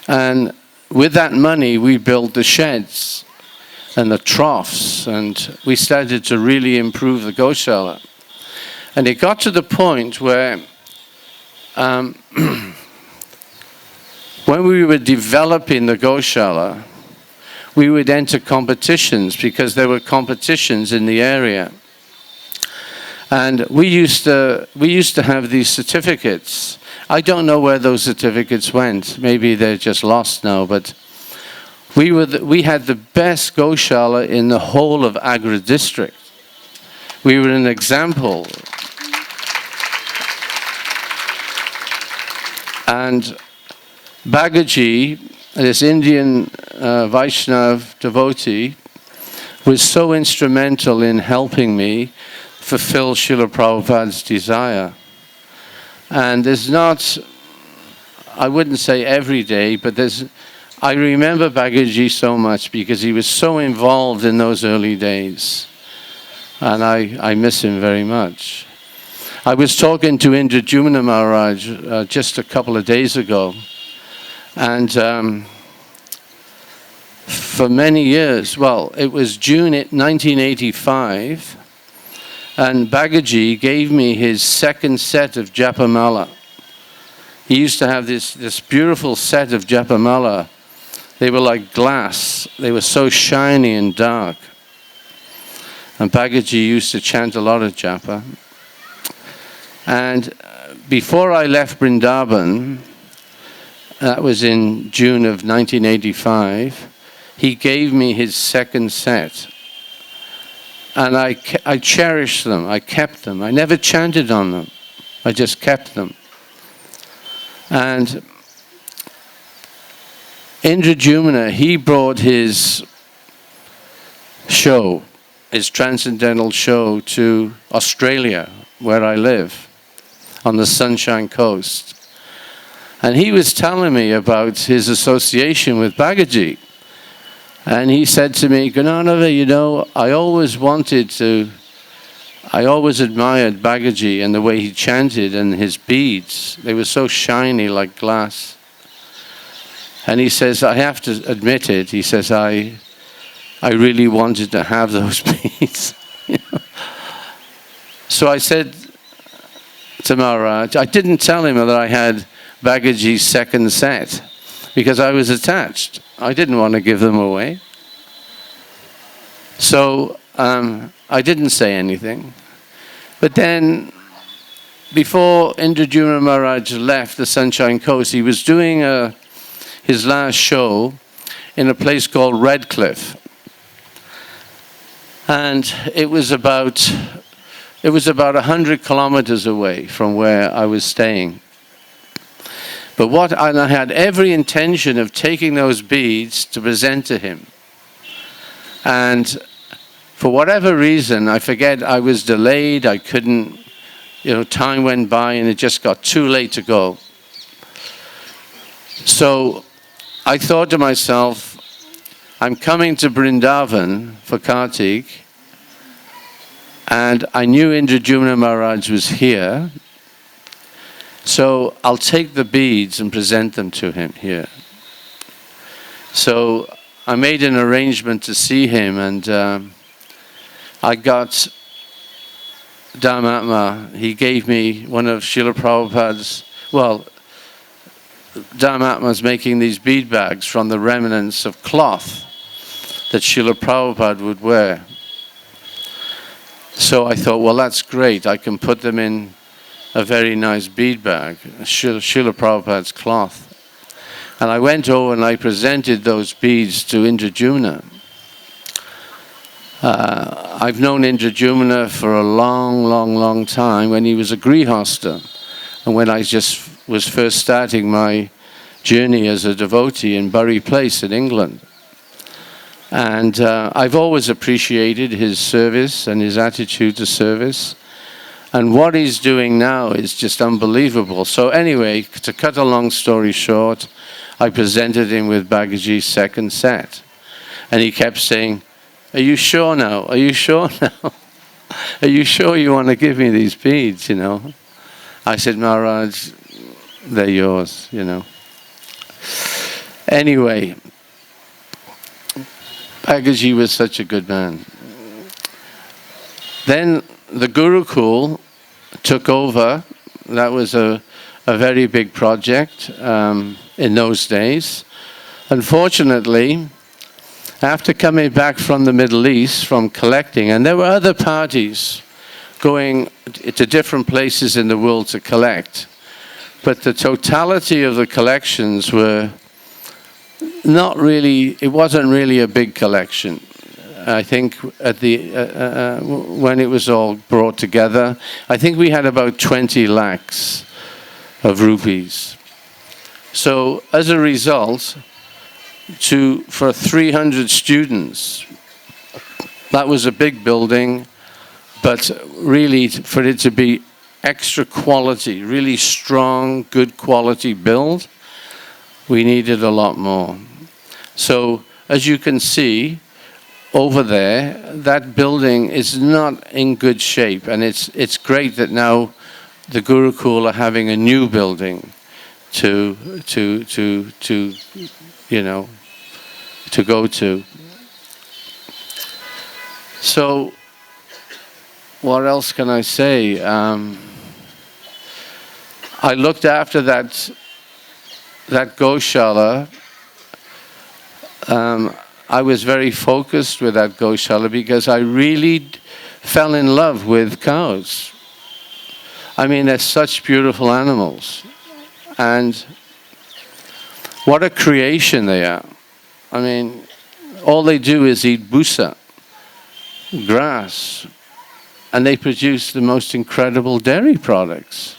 And with that money, we built the sheds and the troughs, and we started to really improve the Goshala. And it got to the point where when we were developing the Goshala, we would enter competitions because there were competitions in the area. And we used to have these certificates. I don't know where those certificates went. Maybe they're just lost now, but we had the best Goshala in the whole of Agra district. We were an example. And Bhagavad-Gita, this Indian Vaishnav devotee, was so instrumental in helping me fulfill Srila Prabhupada's desire. And there's not, I wouldn't say every day, but I remember Bhagavad-Gita so much because he was so involved in those early days. And I miss him very much. I was talking to Indradyumna Maharaj just a couple of days ago. And for many years, well, it was June 1985, and Bhagavad-Gita gave me his 2nd set of Japamala. He used to have this beautiful set of Japamala. They were like glass. They were so shiny and dark. And Bhagavad-Gita used to chant a lot of japa. And before I left Vrindavan, that was in June of 1985, he gave me his second set. And I cherished them, I kept them. I never chanted on them, I just kept them. And Indradyumna, he brought his show, his transcendental show, to Australia, where I live, on the Sunshine Coast. And he was telling me about his association with Bhagavad-Gita. And he said to me, Gunarnava, you know, I always admired Bhagavad-Gita and the way he chanted and his beads. They were so shiny like glass. And he says, I have to admit it, he says, I really wanted to have those beads. You know? So I said to Maharaj, I didn't tell him that I had Bhagavad-Gita's second set because I was attached. I didn't want to give them away. So I didn't say anything. But then, before Indradyumna Maharaj left the Sunshine Coast, he was doing his last show in a place called Redcliffe. And it was about 100 kilometers away from where I was staying. But I had every intention of taking those beads to present to him. And for whatever reason, I forget, I was delayed, I couldn't, you know, time went by and it just got too late to go. So I thought to myself, I'm coming to Vrindavan for Kartik, and I knew Indradyumna Maharaj was here, so I'll take the beads and present them to him here. So I made an arrangement to see him, and I got Dhammatma. He gave me one of Srila Prabhupada's, well, Dhammatma's making these bead bags from the remnants of cloth that Srila Prabhupada would wear. So I thought, well, that's great. I can put them in a very nice bead bag, Srila Prabhupada's cloth. And I went over and I presented those beads to Indradyumna. I've known Indradyumna for a long time when he was a grihasta, and when I just was first starting my journey as a devotee in Bury Place in England. And I've always appreciated his service and his attitude to service. And what he's doing now is just unbelievable. So anyway, to cut a long story short, I presented him with Bhagavad-Gita's second set. And he kept saying, are you sure now? Are you sure now? Are you sure you want to give me these beads, you know? I said, Maharaj, they're yours, you know. Anyway, Bhagavad-Gita was such a good man. Then the Gurukul took over. That was a very big project in those days. Unfortunately, after coming back from the Middle East, from collecting, and there were other parties going to different places in the world to collect, but the totality of the collections were not really, it wasn't really a big collection. I think at when it was all brought together, I think we had about 20 lakhs of rupees. So as a result, for 300 students, that was a big building, but really for it to be extra quality, really strong, good quality build, we needed a lot more. So as you can see, over there, that building is not in good shape, and it's great that now the Gurukul are having a new building to you know, to go to. So what else can I say? I looked after that Goshala. I was very focused with that Goshala because I really fell in love with cows. I mean, they're such beautiful animals. And what a creation they are. I mean, all they do is eat busa, grass, and they produce the most incredible dairy products.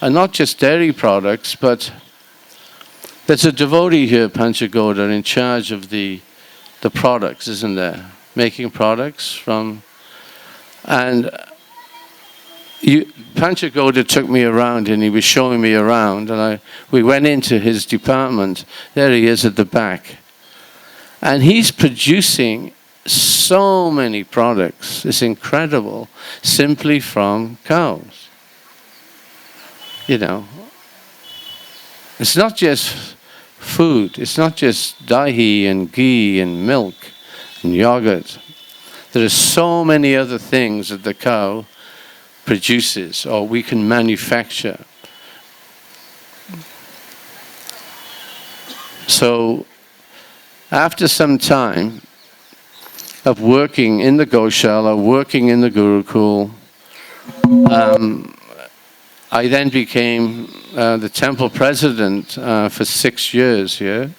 And not just dairy products, but there's a devotee here, Panchagoda, in charge of the products, isn't there? Making products from... And Panchagoda took me around and he was showing me around, and we went into his department. There he is at the back. And he's producing so many products. It's incredible, simply from cows. You know, it's not just food. It's not just dahi and ghee and milk and yogurt. There are so many other things that the cow produces, or we can manufacture. So, after some time of working in the Goshala, working in the Gurukul, I then became the temple president for 6 years here.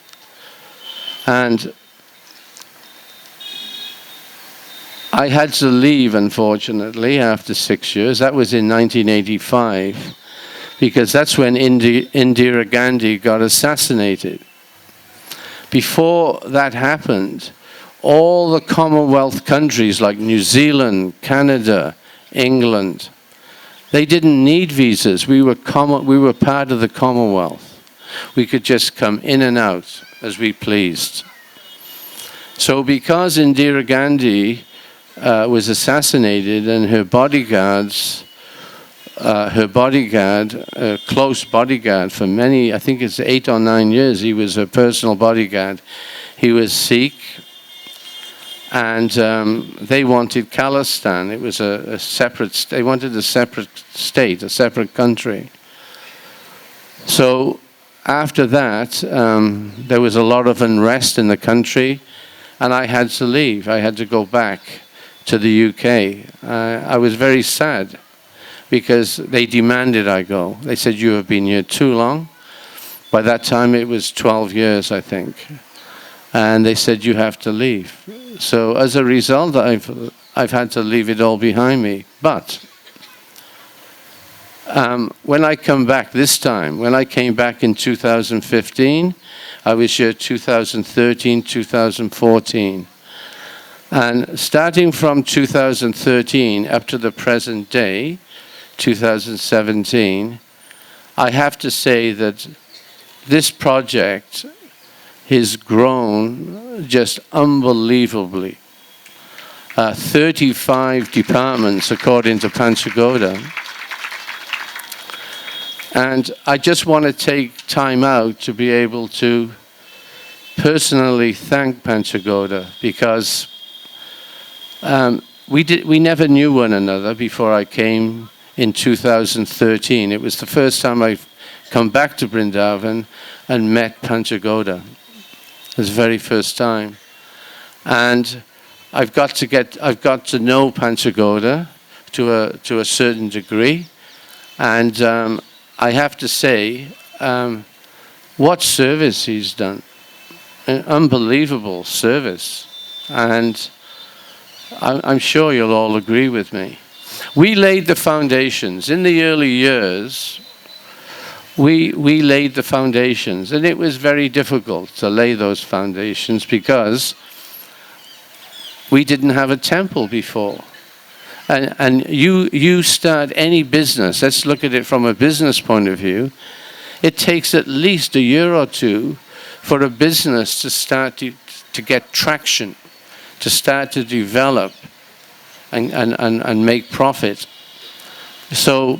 And I had to leave, unfortunately, after 6 years. That was in 1985, because that's when Indira Gandhi got assassinated. Before that happened, all the Commonwealth countries like New Zealand, Canada, England, they didn't need visas. We were part of the Commonwealth. We could just come in and out as we pleased. So because Indira Gandhi was assassinated, and her close bodyguard for many, I think it's 8 or 9 years, he was her personal bodyguard. He was Sikh, and they wanted Khalistan. It was a separate, they wanted a separate state, a separate country. So after that, there was a lot of unrest in the country, and I had to leave. I had to go back to the UK. I was very sad because they demanded I go. They said, "You have been here too long." By that time it was 12 years, I think. And they said, "You have to leave." So as a result, I've had to leave it all behind me. But when I come back this time, when I came back in 2015, I was here 2013, 2014. And starting from 2013 up to the present day, 2017, I have to say that this project has grown just unbelievably. 35 departments according to Panchagoda. And I just want to take time out to be able to personally thank Panchagoda, because we never knew one another before I came in 2013. It was the first time I've come back to Vrindavan and met Panchagoda. It was the very first time. And I've got to know Panchagoda to a certain degree. And I have to say, what service he's done. An unbelievable service. And I'm sure you'll all agree with me. We laid the foundations. In the early years, we laid the foundations. And it was very difficult to lay those foundations because we didn't have a temple before. And you start any business, let's look at it from a business point of view, it takes at least a year or two for a business to start to get traction, to start to develop and make profit. So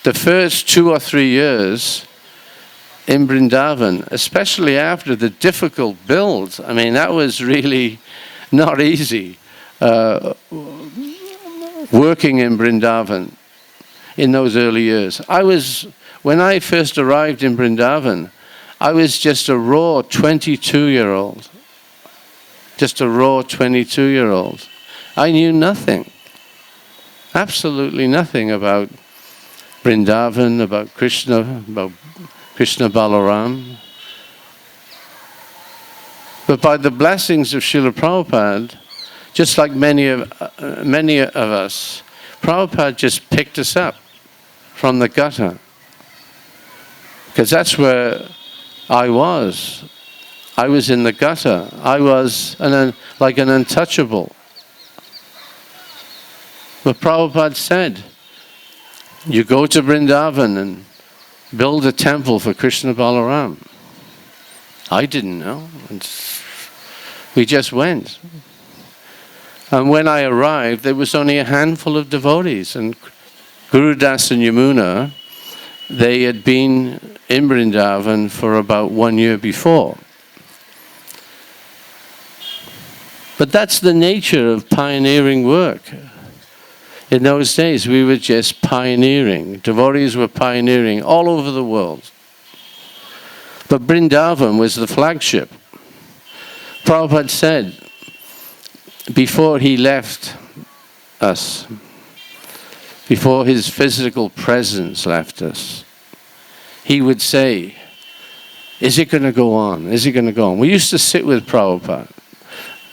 the first 2 or 3 years in Vrindavan, especially after the difficult build, I mean, that was really not easy. Working in Vrindavan in those early years. When I first arrived in Vrindavan, I was just a raw 22-year-old. Just a raw 22-year-old. I knew nothing, absolutely nothing about Vrindavan, about Krishna Balaram. But by the blessings of Srila Prabhupada, just like many of us, Prabhupada just picked us up from the gutter. Because that's where I was. I was in the gutter. I was like an untouchable. But Prabhupada said, you go to Vrindavan and build a temple for Krishna Balaram. I didn't know. We just went. And when I arrived, there was only a handful of devotees. And Guru Das and Yamuna, they had been in Vrindavan for about 1 year before. But that's the nature of pioneering work. In those days, we were just pioneering. Devotees were pioneering all over the world. But Vrindavan was the flagship. Prabhupada said, before he left us, before his physical presence left us, he would say, is it going to go on? Is it going to go on? We used to sit with Prabhupada.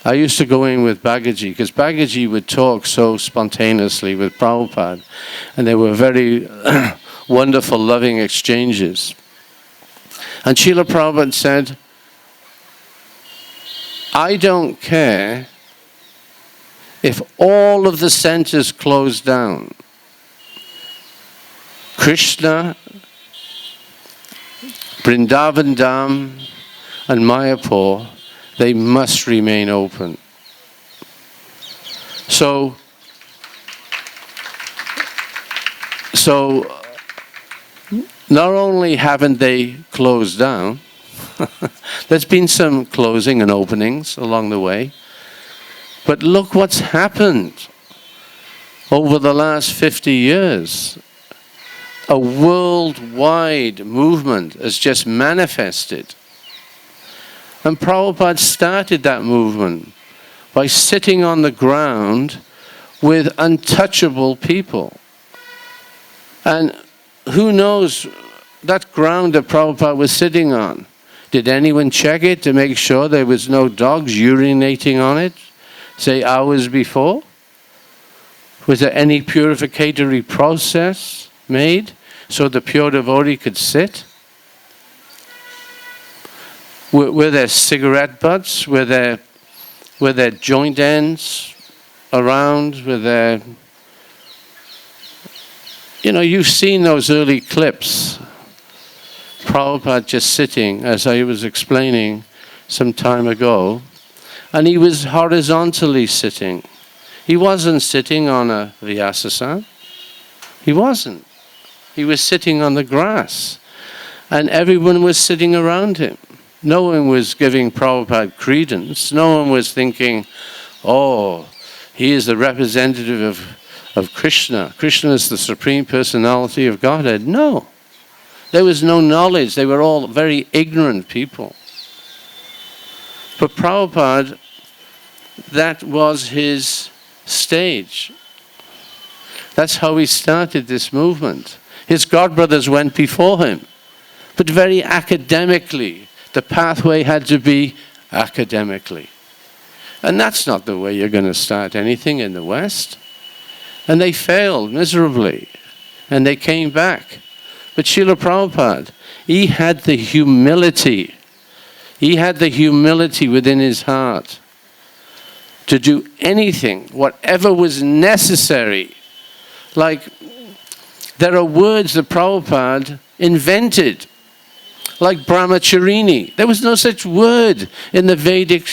I used to go in with Bhagavad-Gita, because Bhagavad-Gita would talk so spontaneously with Prabhupada, and they were very wonderful, loving exchanges. And Srila Prabhupada said, I don't care if all of the centers close down. Krishna, Vrindavan Dham, and Mayapur, they must remain open. So not only haven't they closed down, there's been some closing and openings along the way, but look what's happened over the last 50 years. A worldwide movement has just manifested. And Prabhupada started that movement by sitting on the ground with untouchable people. And who knows that ground that Prabhupada was sitting on? Did anyone check it to make sure there was no dogs urinating on it, say hours before? Was there any purificatory process made so the pure devotee could sit? Were there cigarette butts? Were there joint ends around? Were there... You know, you've seen those early clips. Prabhupada just sitting, as I was explaining some time ago, and he was horizontally sitting. He wasn't sitting on a vyasasana. He wasn't. He was sitting on the grass, and everyone was sitting around him. No one was giving Prabhupada credence. No one was thinking, oh, he is the representative of Krishna. Krishna is the Supreme Personality of Godhead. No. There was no knowledge. They were all very ignorant people. But Prabhupada, that was his stage. That's how he started this movement. His godbrothers went before him, but very academically. The pathway had to be academically. And that's not the way you're going to start anything in the West. And they failed miserably. And they came back. But Srila Prabhupada, he had the humility. He had the humility within his heart to do anything, whatever was necessary. Like, there are words that Prabhupada invented, like brahmacharini. There was no such word in the Vedic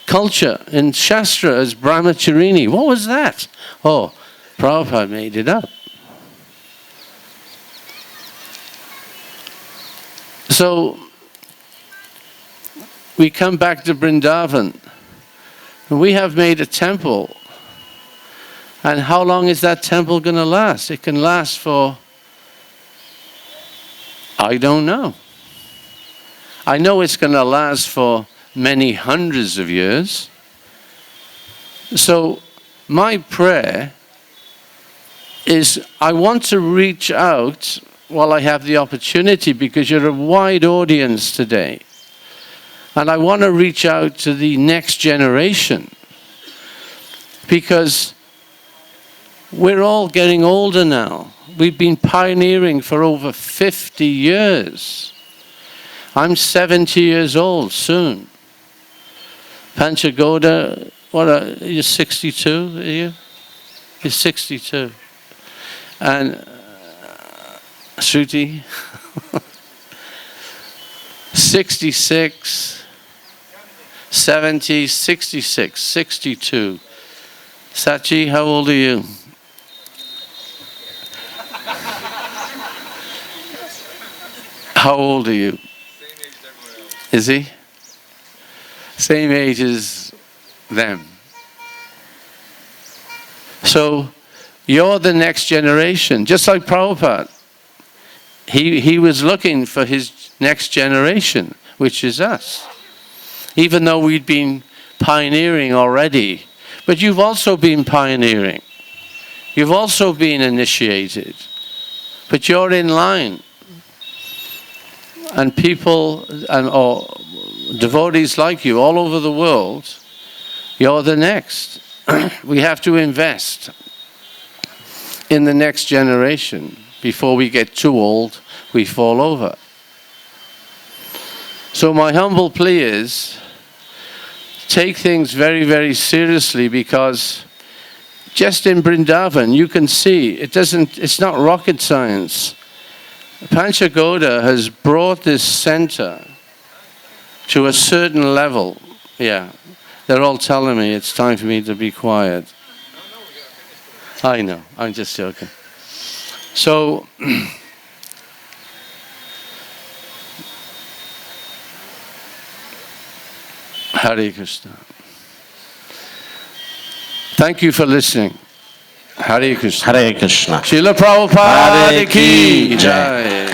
culture, in Shastra, as brahmacharini. What was that? Oh, Prabhupada made it up. So, we come back to Vrindavan. We have made a temple. And how long is that temple going to last? It can last for, I don't know. I know it's going to last for many hundreds of years. So my prayer is I want to reach out while I have the opportunity, because you're a wide audience today. And I want to reach out to the next generation, because we're all getting older now. We've been pioneering for over 50 years. I'm 70 years old soon. Panchagoda, you're 62, are you? You're 62. And Shruti, 66, 70, 66, 62. Sachi, how old are you? How old are you? Is he? Same age as them. So you're the next generation, just like Prabhupada. He was looking for his next generation, which is us. Even though we'd been pioneering already. But you've also been pioneering. You've also been initiated. But you're in line. And people, or devotees like you all over the world, you're the next. We have to invest in the next generation. Before we get too old, we fall over. So my humble plea is, take things very, very seriously, because just in Vrindavan, you can see, it's not rocket science. Panchagoda has brought this center to a certain level. Yeah, they're all telling me it's time for me to be quiet. I know, I'm just joking. So, Hare Krishna. Thank you for listening. Hare Krishna. Hare Krishna. Srila Prabhupada Hare ki ki jai.